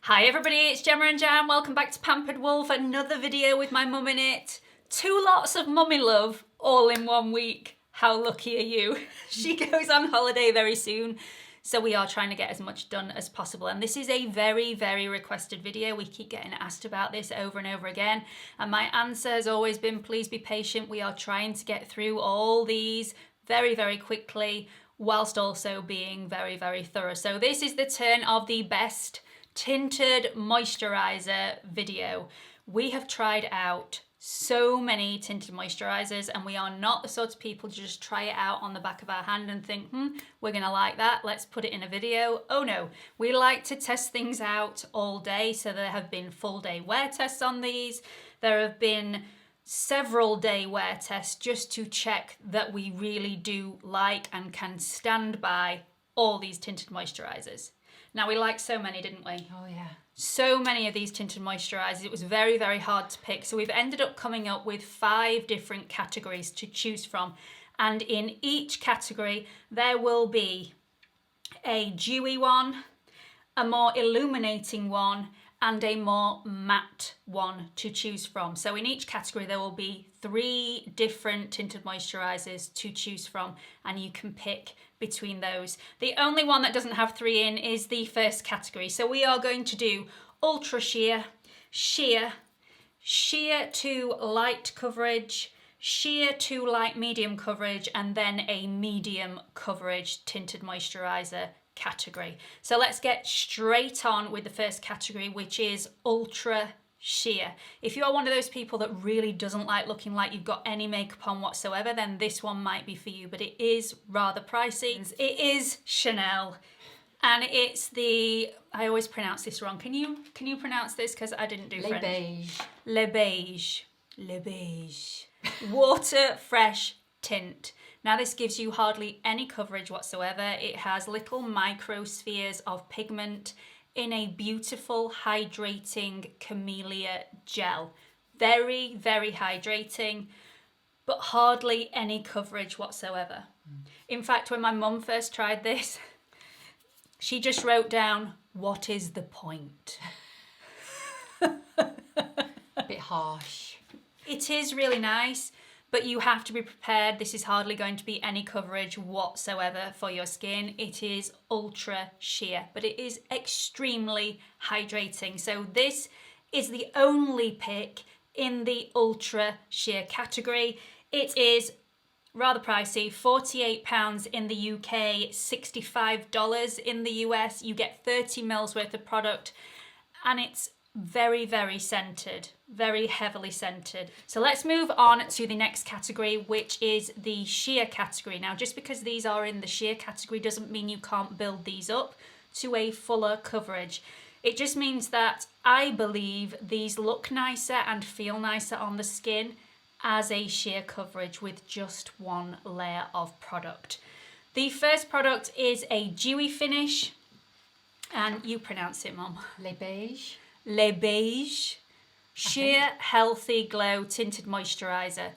Hi everybody, it's Gemma and Jam. Welcome back to Pampered Wolf, another video with my mum in it. 2 lots of mummy love all in 1 week. How lucky are you? She goes on holiday very soon, so we are trying to get as much done as possible. And this is a very, very requested video. We keep getting asked about this over and over again. And my answer has always been, please be patient. We are trying to get through all these very, very quickly, whilst also being very, very thorough. So this is the turn of the best tinted moisturiser video. We have tried out so many tinted moisturisers and we are not the sort of people to just try it out on the back of our hand and think, we're gonna like that, let's put it in a video. Oh no, we like to test things out all day. So there have been full day wear tests on these. There have been several day wear tests just to check that we really do like and can stand by all these tinted moisturisers. Now, we liked so many, didn't we? Oh, yeah. So many of these tinted moisturisers. It was very, very hard to pick. So we've ended up coming up with 5 different categories to choose from. And in each category, there will be a dewy one, a more illuminating one, and a more matte one to choose from. So in each category, there will be 3 different tinted moisturisers to choose from, and you can pick between those. The only one that doesn't have 3 in is the first category. So we are going to do ultra sheer, sheer, sheer to light coverage, sheer to light medium coverage, and then a medium coverage tinted moisturiser category. So let's get straight on with the first category, which is ultra sheer. If you are one of those people that really doesn't like looking like you've got any makeup on whatsoever, then this one might be for you, but it is rather pricey. It is Chanel, and it's the, I always pronounce this wrong. Can you pronounce this? Because I didn't do French. Beige. Le Beige. Le Beige. Water Fresh Tint. Now this gives you hardly any coverage whatsoever. It has little microspheres of pigment in a beautiful hydrating camellia gel. Very, very hydrating, but hardly any coverage whatsoever. In fact, when my mum first tried this, she just wrote down, "What is the point?" A bit harsh. It is really nice, but you have to be prepared. This is hardly going to be any coverage whatsoever for your skin. It is ultra sheer, but it is extremely hydrating. So this is the only pick in the ultra sheer category. It is rather pricey, £48 in the UK, $65 in the US. You get 30 mils worth of product, and it's very, very scented, very heavily scented. So let's move on to the next category, which is the sheer category. Now, just because these are in the sheer category doesn't mean you can't build these up to a fuller coverage. It just means that I believe these look nicer and feel nicer on the skin as a sheer coverage with just 1 layer of product. The first product is a dewy finish, and you pronounce it, Mum. Le Beige. Le Beige Sheer Healthy Glow Tinted Moisturiser.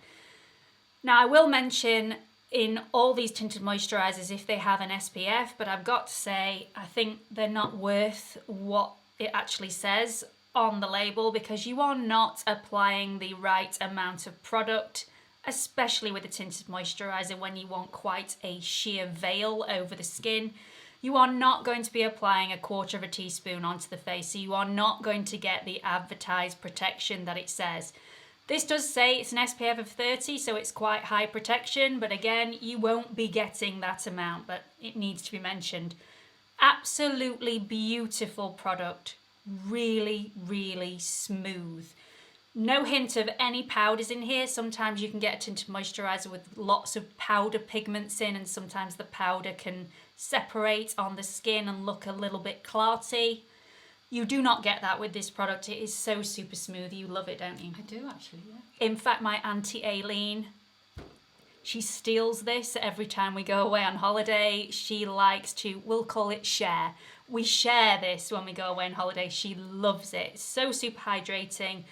Now, I will mention in all these tinted moisturisers if they have an SPF, but I've got to say, I think they're not worth what it actually says on the label, because you are not applying the right amount of product, especially with a tinted moisturiser when you want quite a sheer veil over the skin. You are not going to be applying 1/4 teaspoon onto the face, so you are not going to get the advertised protection that it says. This does say it's an SPF of 30, so it's quite high protection, but again, you won't be getting that amount, but it needs to be mentioned. Absolutely beautiful product. Really, really smooth. No hint of any powders in here. Sometimes you can get a tinted moisturiser with lots of powder pigments in, and sometimes the powder can separate on the skin and look a little bit clarty. You do not get that with this product. It is so super smooth. You love it, don't you? I do actually, yeah. In fact, my Auntie Aileen, she steals this every time we go away on holiday. She likes to, we'll call it share. We share this when we go away on holiday. She loves it. It's so super hydrating,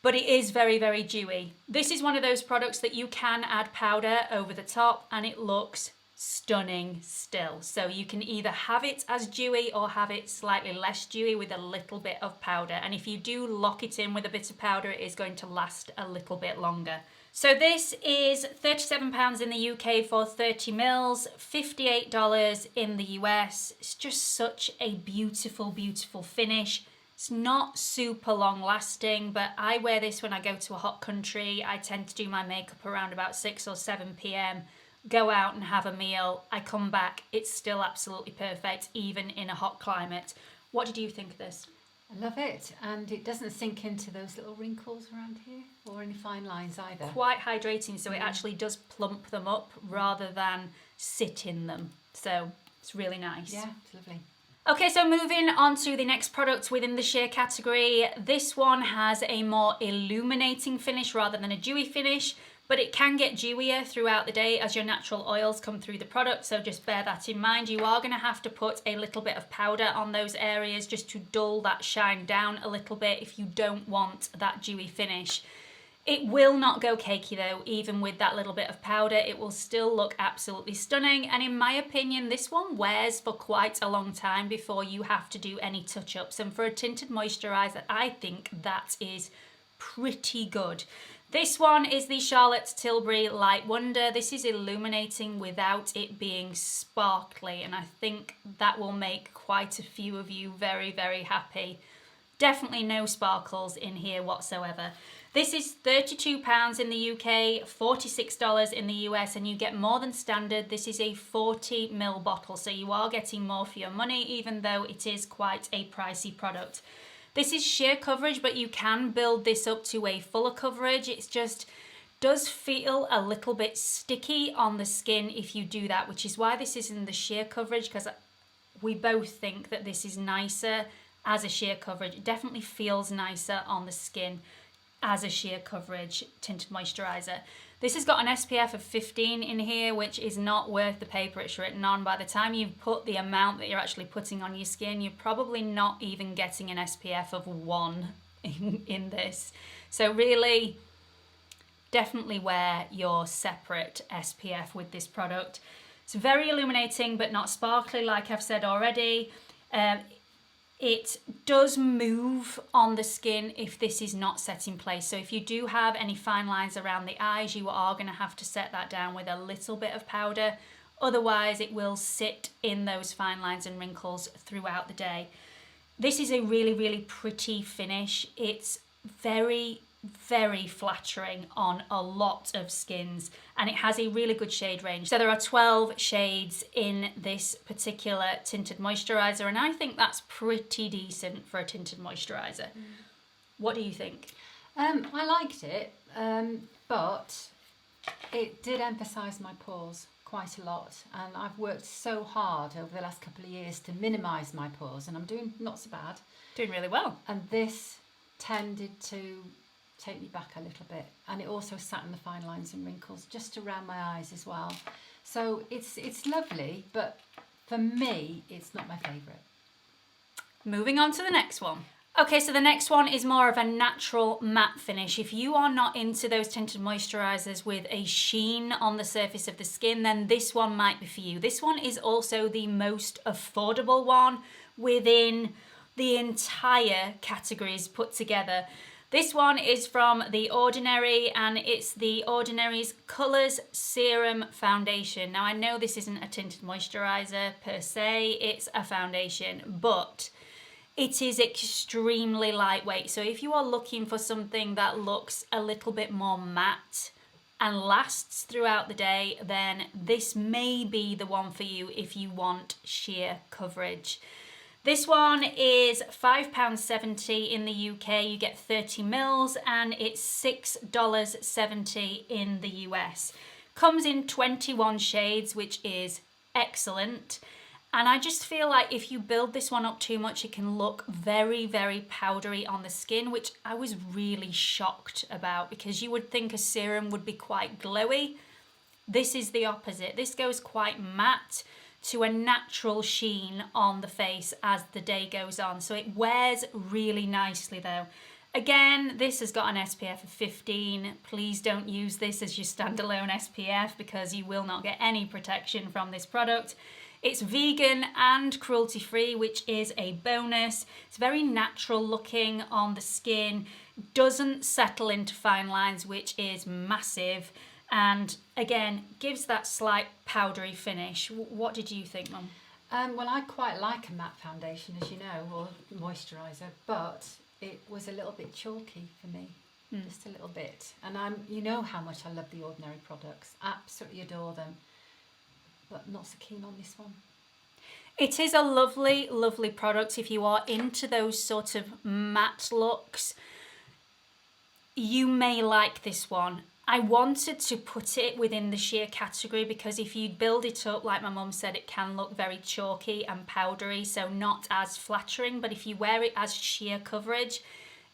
but it is very, very dewy. This is one of those products that you can add powder over the top and it looks stunning still. So you can either have it as dewy or have it slightly less dewy with a little bit of powder. And if you do lock it in with a bit of powder, it is going to last a little bit longer. So this is £37 in the UK for 30 mils, $58 in the US. It's just such a beautiful, beautiful finish. It's not super long lasting, but I wear this when I go to a hot country. I tend to do my makeup around about 6 or 7 p.m. Go out and have a meal. I come back, it's still absolutely perfect, even in a hot climate. What did you think of this? I love it, and it doesn't sink into those little wrinkles around here or any fine lines either. Quite hydrating, so it actually does plump them up rather than sit in them. So it's really nice. Yeah, it's lovely. Okay, so moving on to the next product within the sheer category. This one has a more illuminating finish rather than a dewy finish, but it can get dewier throughout the day as your natural oils come through the product, so just bear that in mind. You are going to have to put a little bit of powder on those areas just to dull that shine down a little bit if you don't want that dewy finish. It will not go cakey though, even with that little bit of powder. It will still look absolutely stunning, and in my opinion this one wears for quite a long time before you have to do any touch-ups, and for a tinted moisturiser I think that is pretty good. This one is the Charlotte Tilbury Light Wonder. This is illuminating without it being sparkly, and I think that will make quite a few of you very, very happy. Definitely no sparkles in here whatsoever. This is £32 in the UK, $46 in the US, and you get more than standard. This is a 40 ml bottle, so you are getting more for your money, even though it is quite a pricey product. This is sheer coverage, but you can build this up to a fuller coverage. It just does feel a little bit sticky on the skin if you do that, which is why this is in the sheer coverage, because we both think that this is nicer as a sheer coverage. It definitely feels nicer on the skin as a sheer coverage tinted moisturiser. This has got an SPF of 15 in here, which is not worth the paper it's written on. By the time you've put the amount that you're actually putting on your skin, you're probably not even getting an SPF of 1 in this. So really, definitely wear your separate SPF with this product. It's very illuminating, but not sparkly, like I've said already. It does move on the skin if this is not set in place. So if you do have any fine lines around the eyes, you are going to have to set that down with a little bit of powder. Otherwise, it will sit in those fine lines and wrinkles throughout the day. This is a really, really pretty finish. It's very, very flattering on a lot of skins, and it has a really good shade range. So there are 12 shades in this particular tinted moisturiser, and I think that's pretty decent for a tinted moisturiser. What do you think? I liked it, but it did emphasise my pores quite a lot, and I've worked so hard over the last couple of years to minimise my pores, and I'm doing not so bad. Doing really well. And this tended to take me back a little bit, and it also sat in the fine lines and wrinkles just around my eyes as well. So it's lovely, but for me it's not my favourite. Moving on to the next one. Okay, so the next one is more of a natural matte finish. If you are not into those tinted moisturisers with a sheen on the surface of the skin, then this one might be for you. This one is also the most affordable one within the entire categories put together. This one is from The Ordinary, and it's The Ordinary's Colours Serum Foundation. Now, I know this isn't a tinted moisturiser per se, it's a foundation, but it is extremely lightweight. So if you are looking for something that looks a little bit more matte and lasts throughout the day, then this may be the one for you if you want sheer coverage. This one is £5.70 in the UK, you get 30 mils, and it's $6.70 in the US. Comes in 21 shades, which is excellent. And I just feel like if you build this one up too much, it can look very, very powdery on the skin, which I was really shocked about, because you would think a serum would be quite glowy. This is the opposite. This goes quite matte to a natural sheen on the face as the day goes on. So it wears really nicely though. Again, this has got an SPF of 15. Please don't use this as your standalone SPF because you will not get any protection from this product. It's vegan and cruelty-free, which is a bonus. It's very natural looking on the skin, doesn't settle into fine lines, which is massive, and again, gives that slight powdery finish. What did you think, Mum? Well, I quite like a matte foundation, as you know, or moisturiser, but it was a little bit chalky for me, just a little bit. And you know how much I love the Ordinary products, absolutely adore them, but not so keen on this one. It is a lovely, lovely product if you are into those sort of matte looks. You may like this one. I wanted to put it within the sheer category because if you build it up, like my mum said, it can look very chalky and powdery, so not as flattering, but if you wear it as sheer coverage,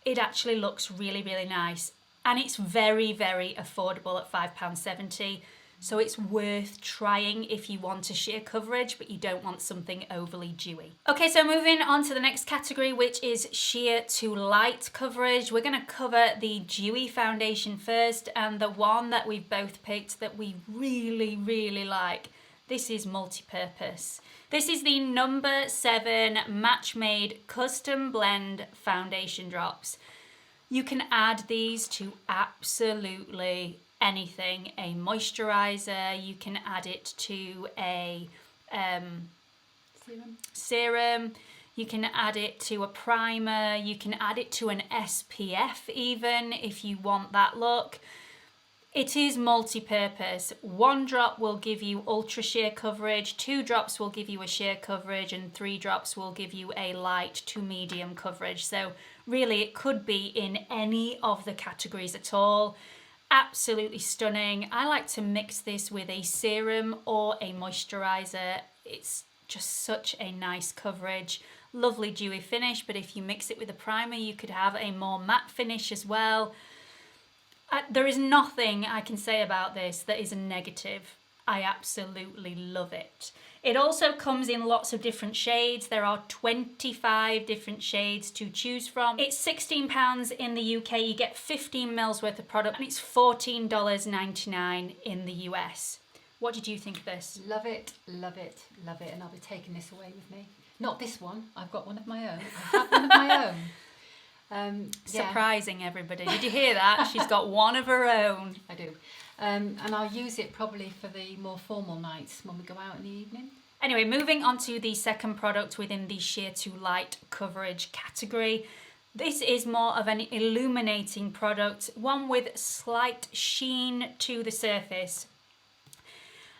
it actually looks really, really nice. And it's very, very affordable at £5.70. So it's worth trying if you want a sheer coverage, but you don't want something overly dewy. Okay, so moving on to the next category, which is sheer to light coverage. We're gonna cover the dewy foundation first, and the one that we've both picked that we really, really like. This is Multi-Purpose. This is the number 7 Match Made Custom Blend Foundation Drops. You can add these to absolutely anything, a moisturiser, you can add it to a serum, you can add it to a primer, you can add it to an SPF even if you want that look. It is multi-purpose. 1 drop will give you ultra sheer coverage, 2 drops will give you a sheer coverage, and 3 drops will give you a light to medium coverage. So really it could be in any of the categories at all. Absolutely stunning. I like to mix this with a serum or a moisturiser. It's just such a nice coverage. Lovely dewy finish, but if you mix it with a primer, you could have a more matte finish as well. There is nothing I can say about this that is a negative. I absolutely love it. It also comes in lots of different shades. There are 25 different shades to choose from. It's £16 in the UK. You get 15 mils worth of product, and it's $14.99 in the US. What did you think of this? Love it, love it, love it, and I'll be taking this away with me. Not this one. I've got one of my own. I have one of my own. Surprising everybody. Did you hear that? She's got one of her own. I do. And I'll use it probably for the more formal nights when we go out in the evening. Anyway, moving on to the second product within the sheer to light coverage category. This is more of an illuminating product, one with slight sheen to the surface.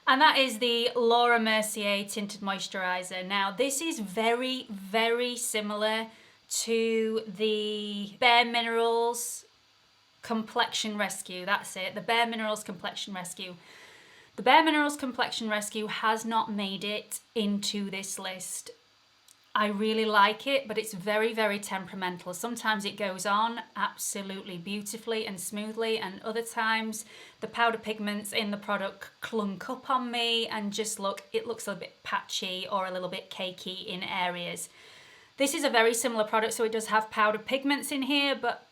And that is the MERCIER Tinted Moisturiser. Now, this is very, very similar to the Bare Minerals Complexion Rescue. That's it, the Bare Minerals Complexion Rescue. The Bare Minerals Complexion Rescue has not made it into this list. I really like it, but it's very, very temperamental. Sometimes it goes on absolutely beautifully and smoothly, and other times the powder pigments in the product clunk up on me and just it looks a bit patchy or a little bit cakey in areas. This is a very similar product, so it does have powder pigments in here, but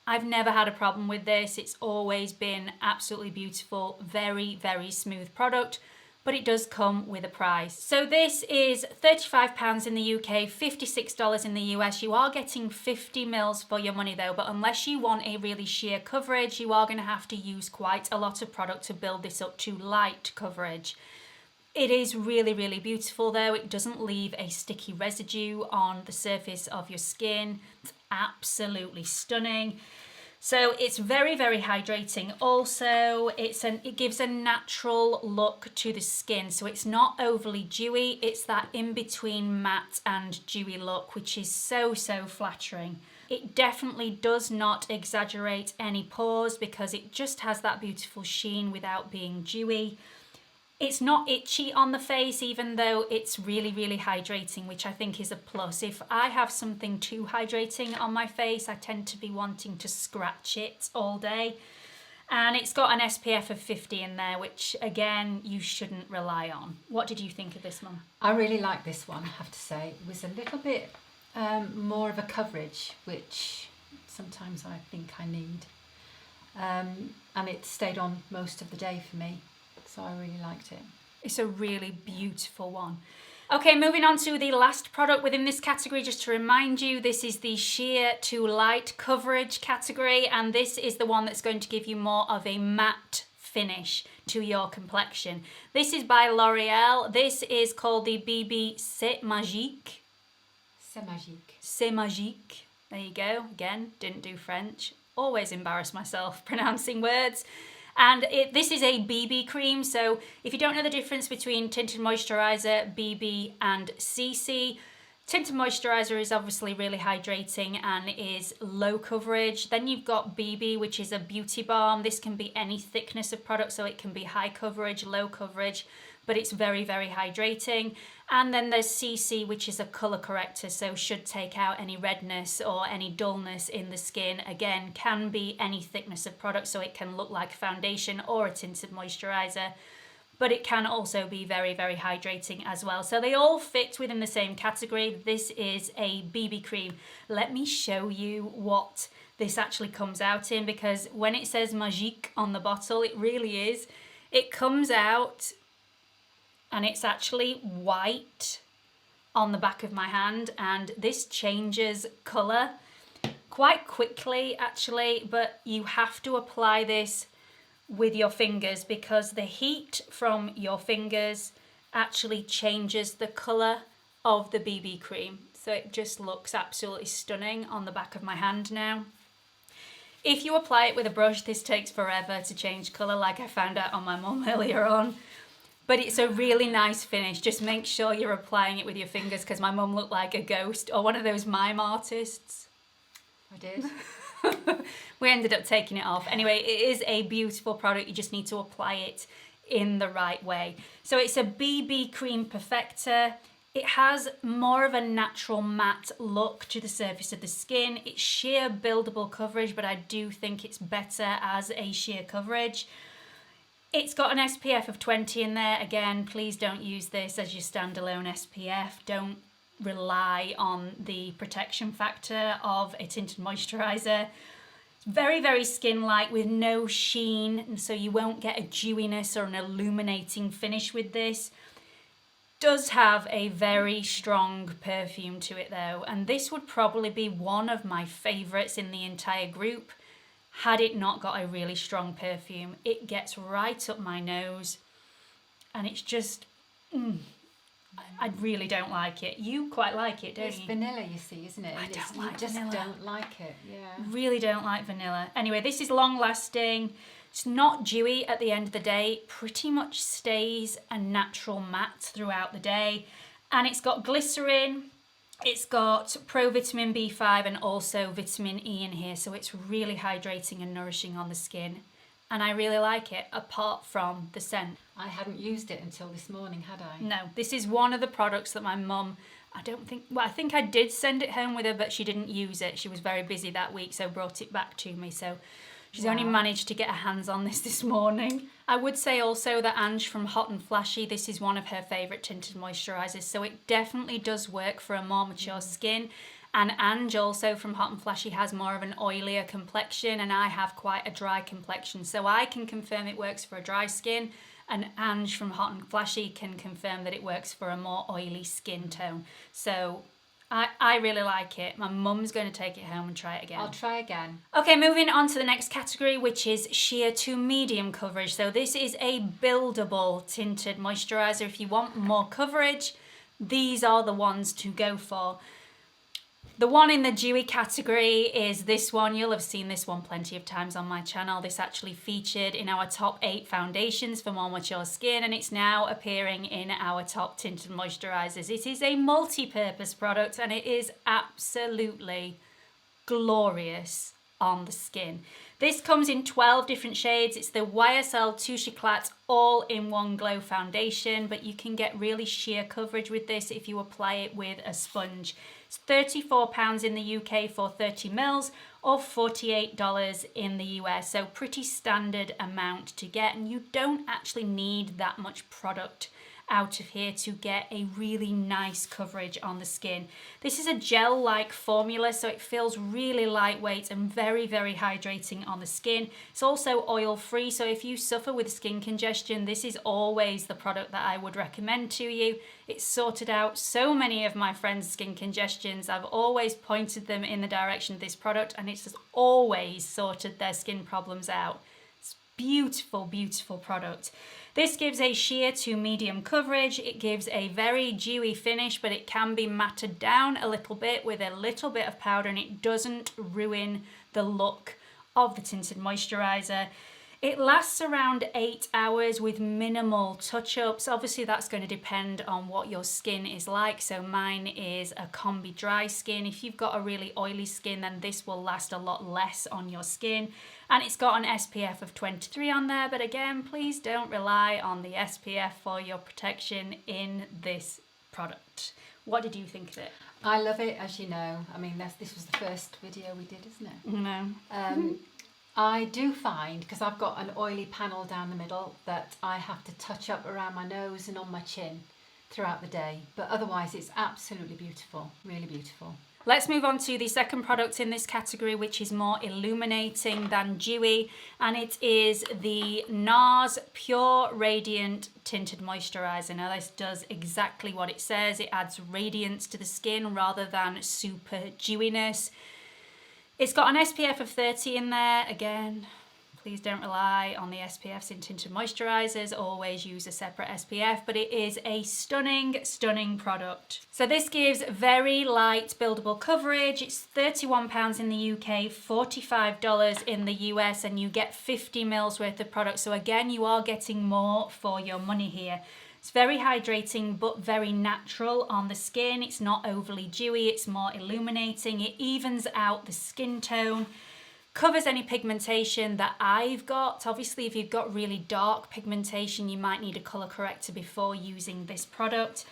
I've never had a problem with this. It's always been absolutely beautiful, very, very smooth product, but it does come with a price. So this is £35 in the UK, $56 in the US. You are getting 50 mils for your money though, but unless you want a really sheer coverage, you are going to have to use quite a lot of product to build this up to light coverage. It is really, really beautiful though. It doesn't leave a sticky residue on the surface of your skin. It's absolutely stunning. So it's very, very hydrating. Also, it gives a natural look to the skin. So it's not overly dewy. It's that in-between matte and dewy look, which is so, so flattering. It definitely does not exaggerate any pores because it just has that beautiful sheen without being dewy. It's not itchy on the face, even though it's really, really hydrating, which I think is a plus. If I have something too hydrating on my face, I tend to be wanting to scratch it all day. And it's got an SPF of 50 in there, which again, you shouldn't rely on. What did you think of this, Mum? I really like this one, I have to say. It was a little bit more of a coverage, which sometimes I think I need. And it stayed on most of the day for me, so I really liked it. It's a really beautiful one. Okay, moving on to the last product within this category, just to remind you, this is the sheer to light coverage category, and this is the one that's going to give you more of a matte finish to your complexion. This is by L'Oreal. This is called the BB C'est Magique. C'est magique. C'est Magique. There you go. Again, didn't do French. Always embarrass myself pronouncing words. And this is a BB cream, so if you don't know the difference between Tinted Moisturiser, BB and CC, Tinted Moisturiser is obviously really hydrating and is low coverage. Then you've got BB, which is a beauty balm. This can be any thickness of product, so it can be high coverage, low coverage, but it's very, very hydrating. And then there's CC, which is a colour corrector, so should take out any redness or any dullness in the skin. Again, can be any thickness of product, so it can look like foundation or a tinted moisturiser, but it can also be very, very hydrating as well. So they all fit within the same category. This is a BB cream. Let me show you what this actually comes out in, because when it says Magique on the bottle, it really is. It comes out and it's actually white on the back of my hand, and this changes colour quite quickly actually, but you have to apply this with your fingers because the heat from your fingers actually changes the colour of the BB cream. So it just looks absolutely stunning on the back of my hand now. If you apply it with a brush, this takes forever to change colour, like I found out on my mum earlier on. But it's a really nice finish. Just make sure you're applying it with your fingers, because my mum looked like a ghost or one of those mime artists. I did. We ended up taking it off. Anyway, it is a beautiful product. You just need to apply it in the right way. So it's a BB Cream Perfector. It has more of a natural matte look to the surface of the skin. It's sheer buildable coverage, but I do think it's better as a sheer coverage. It's got an SPF of 20 in there. Again, please don't use this as your standalone SPF. Don't rely on the protection factor of a tinted moisturiser. It's very, very skin-like with no sheen, and so you won't get a dewiness or an illuminating finish with this. Does have a very strong perfume to it though, and this would probably be one of my favourites in the entire group had it not got a really strong perfume. It gets right up my nose and it's just, I really don't like it. You quite like it, don't It's you? vanilla, you see, isn't it? I And don't like you just vanilla. don't like it, yeah. Really don't like vanilla. Anyway, this is long lasting. It's not dewy at the end of the day. Pretty much stays a natural matte throughout the day. And it's got glycerin. It's got pro-vitamin B5 and also vitamin E in here, so it's really hydrating and nourishing on the skin. And I really like it, apart from the scent. I hadn't used it until this morning, had I? No, this is one of the products that my mum, I think I did send it home with her, but she didn't use it. She was very busy that week, so brought it back to me. So she's only managed to get her hands on this morning. I would say also that Ange from Hot and Flashy, this is one of her favourite tinted moisturisers, so it definitely does work for a more mature skin. And Ange also from Hot and Flashy has more of an oilier complexion, and I have quite a dry complexion, so I can confirm it works for a dry skin, and Ange from Hot and Flashy can confirm that it works for a more oily skin tone. So I really like it. My mum's going to take it home and try it again. I'll try again. Okay, moving on to the next category, which is sheer to medium coverage. So this is a buildable tinted moisturiser. If you want more coverage, these are the ones to go for. The one in the dewy category is this one. You'll have seen this one plenty of times on my channel. This actually featured in our top 8 foundations for more mature skin, and it's now appearing in our top tinted moisturisers. It is a multi-purpose product and it is absolutely glorious on the skin. This comes in 12 different shades. It's the YSL Touche ECLAT all-in-one glow foundation, but you can get really sheer coverage with this if you apply it with a sponge. It's £34 in the UK for 30 mils or $48 in the US, so pretty standard amount to get, and you don't actually need that much product out of here to get a really nice coverage on the skin. This is a gel-like formula, so it feels really lightweight and very, very hydrating on the skin. It's also oil-free, so if you suffer with skin congestion, this is always the product that I would recommend to you. It's sorted out so many of my friends' skin congestions. I've always pointed them in the direction of this product, and it's just always sorted their skin problems out. It's beautiful, beautiful product. This gives a sheer to medium coverage. It gives a very dewy finish, but it can be matted down a little bit with a little bit of powder, and it doesn't ruin the look of the Tinted Moisturiser. It lasts around 8 hours with minimal touch-ups. Obviously that's going to depend on what your skin is like. So mine is a combi dry skin. If you've got a really oily skin, then this will last a lot less on your skin. And it's got an SPF of 23 on there, but again, please don't rely on the SPF for your protection in this product. What did you think of it? I love it, as you know. I mean, this was the first video we did, isn't it? No. I do find, because I've got an oily panel down the middle, that I have to touch up around my nose and on my chin throughout the day. But otherwise, it's absolutely beautiful, really beautiful. Let's move on to the second product in this category, which is more illuminating than dewy, and it is the NARS Pure Radiant Tinted Moisturiser. Now this does exactly what it says. It adds radiance to the skin rather than super dewiness. It's got an SPF of 30 in there. Again, please don't rely on the SPFs in tinted moisturisers. Always use a separate SPF, but it is a stunning, stunning product. So this gives very light buildable coverage. It's £31 in the UK, $45 in the US, and you get 50 mils worth of product. So again, you are getting more for your money here. It's very hydrating, but very natural on the skin. It's not overly dewy, it's more illuminating. It evens out the skin tone, covers any pigmentation that I've got. Obviously, if you've got really dark pigmentation, you might need a colour corrector before using this product.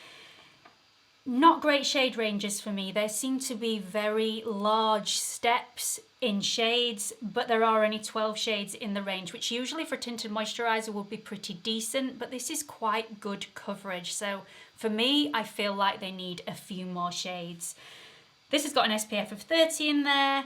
Not great shade ranges for me. There seem to be very large steps in shades, but there are only 12 shades in the range, which usually for tinted moisturiser would be pretty decent, but this is quite good coverage. So for me, I feel like they need a few more shades. This has got an SPF of 30 in there,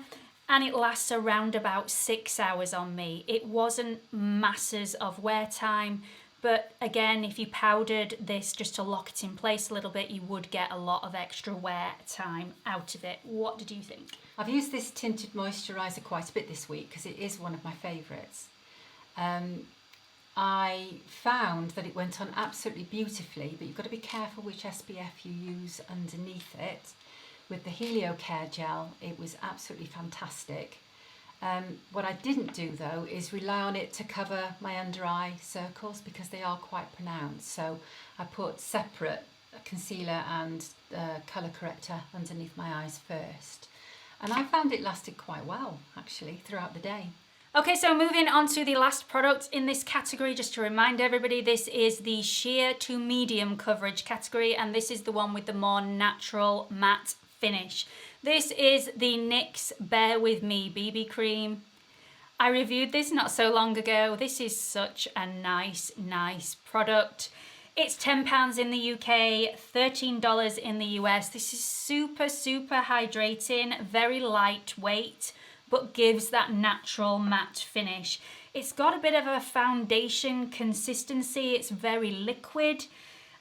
and it lasts around about 6 hours on me. It wasn't masses of wear time, but again, if you powdered this just to lock it in place a little bit, you would get a lot of extra wear time out of it. What did you think? I've used this tinted moisturiser quite a bit this week because it is one of my favourites. I found that it went on absolutely beautifully, but you've got to be careful which SPF you use underneath it. With the Helio Care gel, it was absolutely fantastic. What I didn't do though is rely on it to cover my under eye circles because they are quite pronounced. So I put separate concealer and colour corrector underneath my eyes first. And I found it lasted quite well actually throughout the day. Okay, so moving on to the last product in this category, just to remind everybody, this is the sheer to medium coverage category, and this is the one with the more natural matte finish. This is the NYX Bear With Me BB cream. I reviewed this not so long ago. This is such a nice product. It's £10 in the UK, $13 in the US. This is super hydrating, very lightweight, but gives that natural matte finish. It's got a bit of a foundation consistency. It's very liquid,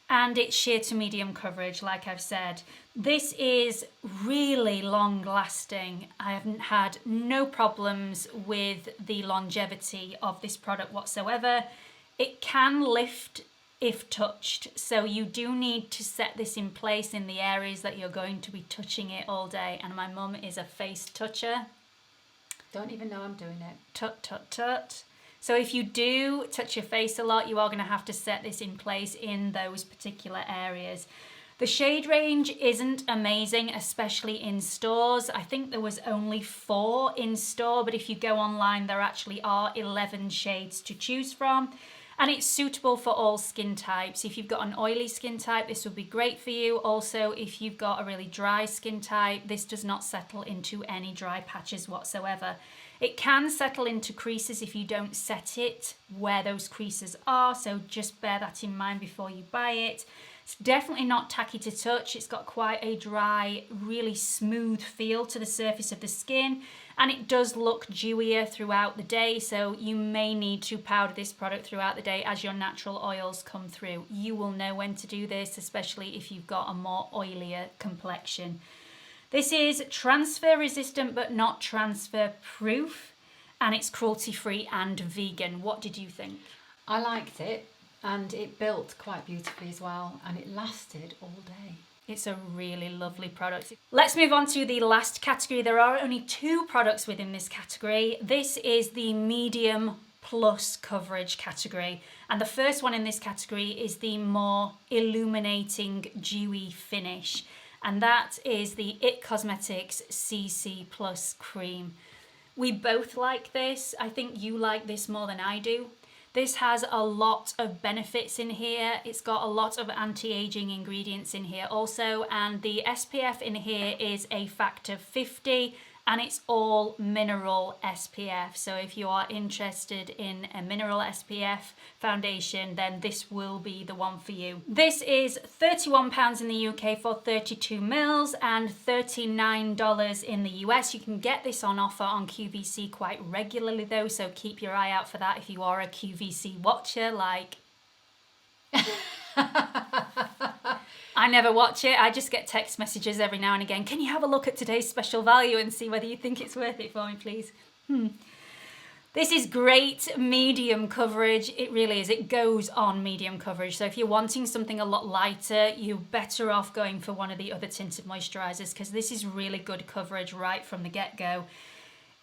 and it's sheer to medium coverage, like I've said. This is really long lasting. I haven't had no problems with the longevity of this product whatsoever. It can lift if touched, so you do need to set this in place in the areas that you're going to be touching it all day, and my mum is a face toucher. Don't even know I'm doing it. Tut. So if you do touch your face a lot, you are going to have to set this in place in those particular areas. The shade range isn't amazing, especially in stores. I think there was only 4 in store, but if you go online, there actually are 11 shades to choose from. And it's suitable for all skin types. If you've got an oily skin type, this would be great for you. Also, if you've got a really dry skin type, this does not settle into any dry patches whatsoever. It can settle into creases if you don't set it where those creases are, so just bear that in mind before you buy it. It's definitely not tacky to touch. It's got quite a dry, really smooth feel to the surface of the skin, and it does look dewier throughout the day, so you may need to powder this product throughout the day as your natural oils come through. You will know when to do this, especially if you've got a more oilier complexion. This is transfer resistant but not transfer proof, and it's cruelty free and vegan. What did you think? I liked it, and it built quite beautifully as well, and it lasted all day. It's a really lovely product. Let's move on to the last category. There are only 2 products within this category. This is the medium plus coverage category, and the first one in this category is the more illuminating dewy finish, and that is the IT Cosmetics CC Plus cream. We both like this. I think you like this more than I do. This has a lot of benefits in here. It's got a lot of anti-aging ingredients in here also, and the SPF in here is a factor 50, and it's all mineral SPF. So if you are interested in a mineral SPF foundation, then this will be the one for you. This is £31 in the UK for 32 mils and $39 in the US. You can get this on offer on QVC quite regularly though, so keep your eye out for that if you are a QVC watcher like I never watch it. I just get text messages every now and again. Can you have a look at today's special value and see whether you think it's worth it for me, please? This is great medium coverage. It really is. It goes on medium coverage. So if you're wanting something a lot lighter, you're better off going for one of the other tinted moisturisers, because this is really good coverage right from the get-go.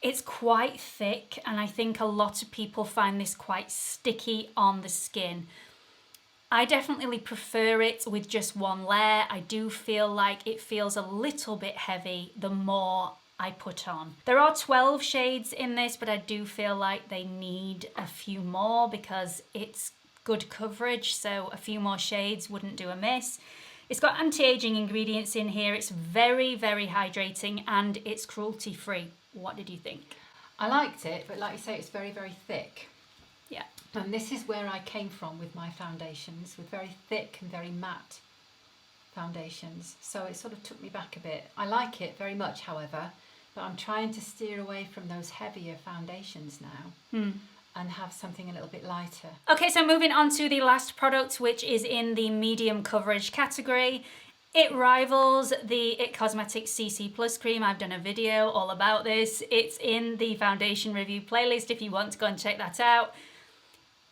It's quite thick, and I think a lot of people find this quite sticky on the skin. I definitely prefer it with just one layer. I do feel like it feels a little bit heavy the more I put on. There are 12 shades in this, but I do feel like they need a few more because it's good coverage, so a few more shades wouldn't do amiss. It's got anti-aging ingredients in here. It's very, very hydrating, and it's cruelty free. What did you think? I liked it, but like you say, it's very, very thick. Yeah. And this is where I came from with my foundations, with very thick and very matte foundations. So it sort of took me back a bit. I like it very much, however, but I'm trying to steer away from those heavier foundations now and have something a little bit lighter. Okay, so moving on to the last product, which is in the medium coverage category. It rivals the IT Cosmetics CC Plus cream. I've done a video all about this. It's in the foundation review playlist if you want to go and check that out.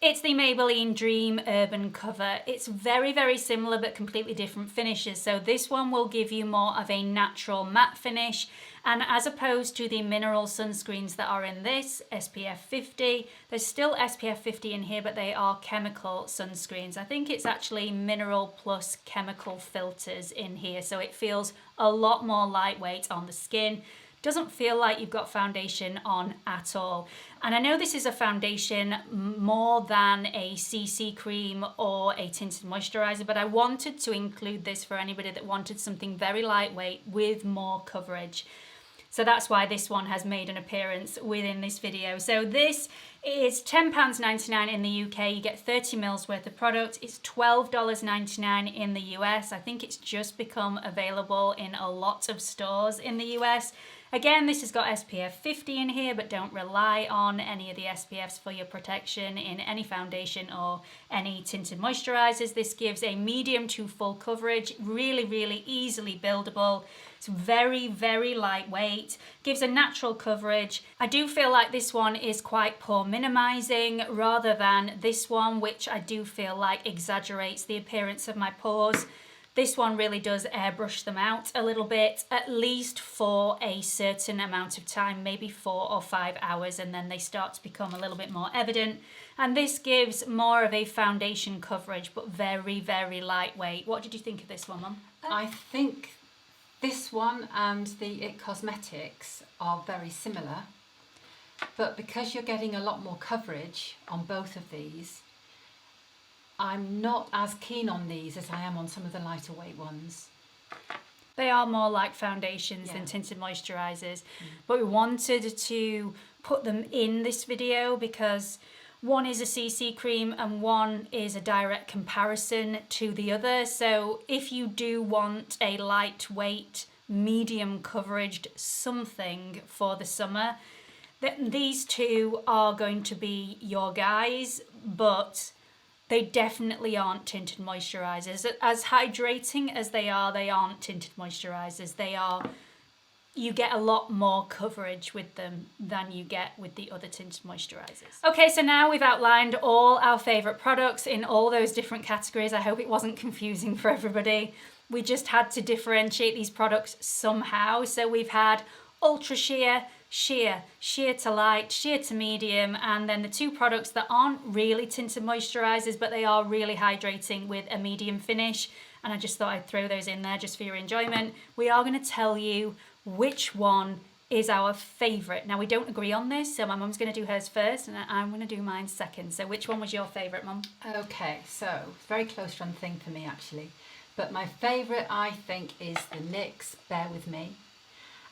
It's the Maybelline Dream Urban Cover. It's very, very similar but completely different finishes. So this one will give you more of a natural matte finish. And as opposed to the mineral sunscreens that are in this, SPF 50, there's still SPF 50 in here, but they are chemical sunscreens. I think it's actually mineral plus chemical filters in here. So it feels a lot more lightweight on the skin. Doesn't feel like you've got foundation on at all. And I know this is a foundation more than a CC cream or a tinted moisturiser, but I wanted to include this for anybody that wanted something very lightweight with more coverage. So that's why this one has made an appearance within this video. So this is £10.99 in the UK. You get 30 mils worth of product. It's $12.99 in the US. I think it's just become available in a lot of stores in the US. Again, this has got SPF 50 in here, but don't rely on any of the SPFs for your protection in any foundation or any tinted moisturisers. This gives a medium to full coverage, really, really easily buildable. It's very, very lightweight, gives a natural coverage. I do feel like this one is quite pore minimizing rather than this one, which I do feel like exaggerates the appearance of my pores. This one really does airbrush them out a little bit, at least for a certain amount of time, maybe 4 or 5 hours, and then they start to become a little bit more evident. And this gives more of a foundation coverage, but very, very lightweight. What did you think of this one, Mum? I think this one and the IT Cosmetics are very similar, but because you're getting a lot more coverage on both of these, I'm not as keen on these as I am on some of the lighter weight ones. They are more like foundations Yeah. than tinted moisturisers, but we wanted to put them in this video because one is a CC cream and one is a direct comparison to the other. So if you do want a lightweight, medium coveraged something for the summer, then these two are going to be your guys, but they definitely aren't tinted moisturisers. As hydrating as they aren't tinted moisturisers. You get a lot more coverage with them than you get with the other tinted moisturisers. Okay, so now we've outlined all our favourite products in all those different categories. I hope it wasn't confusing for everybody. We just had to differentiate these products somehow. So we've had ultra sheer, sheer, sheer to light, sheer to medium, and then the two products that aren't really tinted moisturisers, but they are really hydrating with a medium finish. And I just thought I'd throw those in there just for your enjoyment. We are going to tell you which one is our favourite. Now, we don't agree on this, so my mum's going to do hers first and I'm going to do mine second. So which one was your favourite, Mum? Okay, so very close run thing for me actually. But my favourite, I think, is the NYX Bear With Me.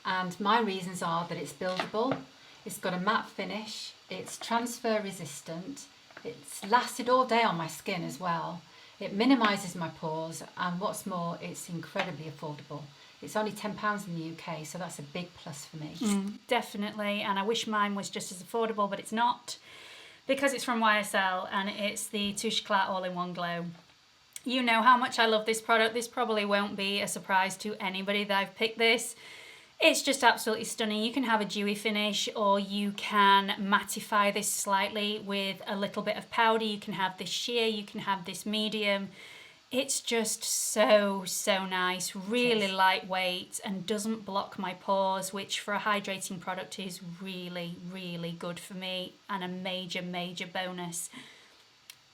And my reasons are that it's buildable, it's got a matte finish, it's transfer resistant, it's lasted all day on my skin as well. It minimises my pores, and what's more, it's incredibly affordable. It's only £10 in the UK, so that's a big plus for me. Definitely, and I wish mine was just as affordable, but it's not, because it's from YSL and it's the TOUCHE ECLAT All-in-One Glow. You know how much I love this product. This probably won't be a surprise to anybody that I've picked this. It's just absolutely stunning. You can have a dewy finish, or you can mattify this slightly with a little bit of powder. You can have this sheer, you can have this medium. It's just so, so nice, really lightweight and doesn't block my pores, which for a hydrating product is really, really good for me and a major, major bonus.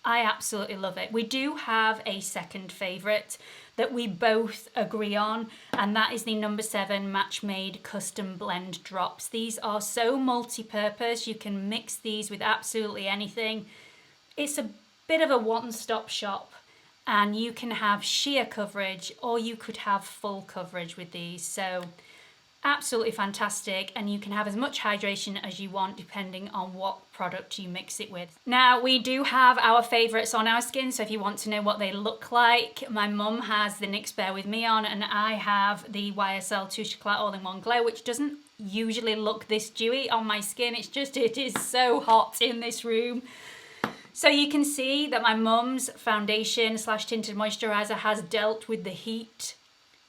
I absolutely love it. We do have a second favourite that we both agree on, and that is the number 7 Match Made Custom Blend Drops. These are so multi-purpose. You can mix these with absolutely anything. It's a bit of a one-stop shop, and you can have sheer coverage or you could have full coverage with these. So absolutely fantastic, and you can have as much hydration as you want depending on what product you mix it with. Now, we do have our favourites on our skin, so if you want to know what they look like, my mum has the NYX Bear With Me on, and I have the YSL TOUCHE ECLAT All-in-One Glow, which doesn't usually look this dewy on my skin. It's just, it is so hot in this room. So you can see that my mum's foundation / tinted moisturiser has dealt with the heat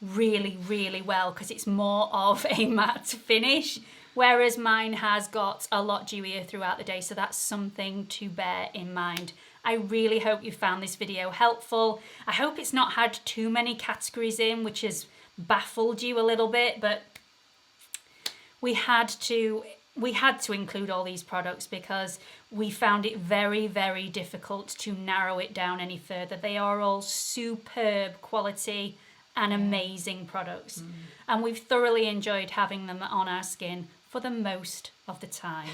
really, really well, because it's more of a matte finish, whereas mine has got a lot dewier throughout the day, so that's something to bear in mind. I really hope you found this video helpful. I hope it's not had too many categories in, which has baffled you a little bit, but we had to include all these products because we found it very, very difficult to narrow it down any further. They are all superb quality and amazing products, and we've thoroughly enjoyed having them on our skin for the most of the time.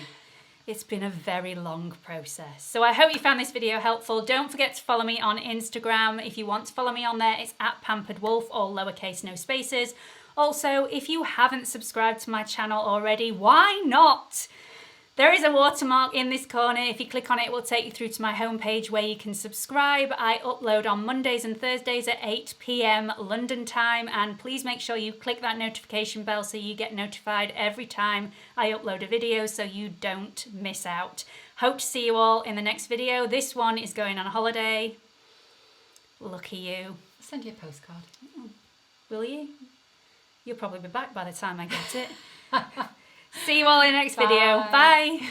It's been a very long process. So I hope you found this video helpful. Don't forget to follow me on Instagram. If you want to follow me on there, it's @pamperedwolf, all lowercase, no spaces. Also, if you haven't subscribed to my channel already, why not? There is a watermark in this corner. If you click on it, it will take you through to my homepage where you can subscribe. I upload on Mondays and Thursdays at 8 PM London time, and please make sure you click that notification bell so you get notified every time I upload a video so you don't miss out. Hope to see you all in the next video. This one is going on a holiday. Lucky you. I'll send you a postcard. Will you? You'll probably be back by the time I get it. See you all in the next video. Bye.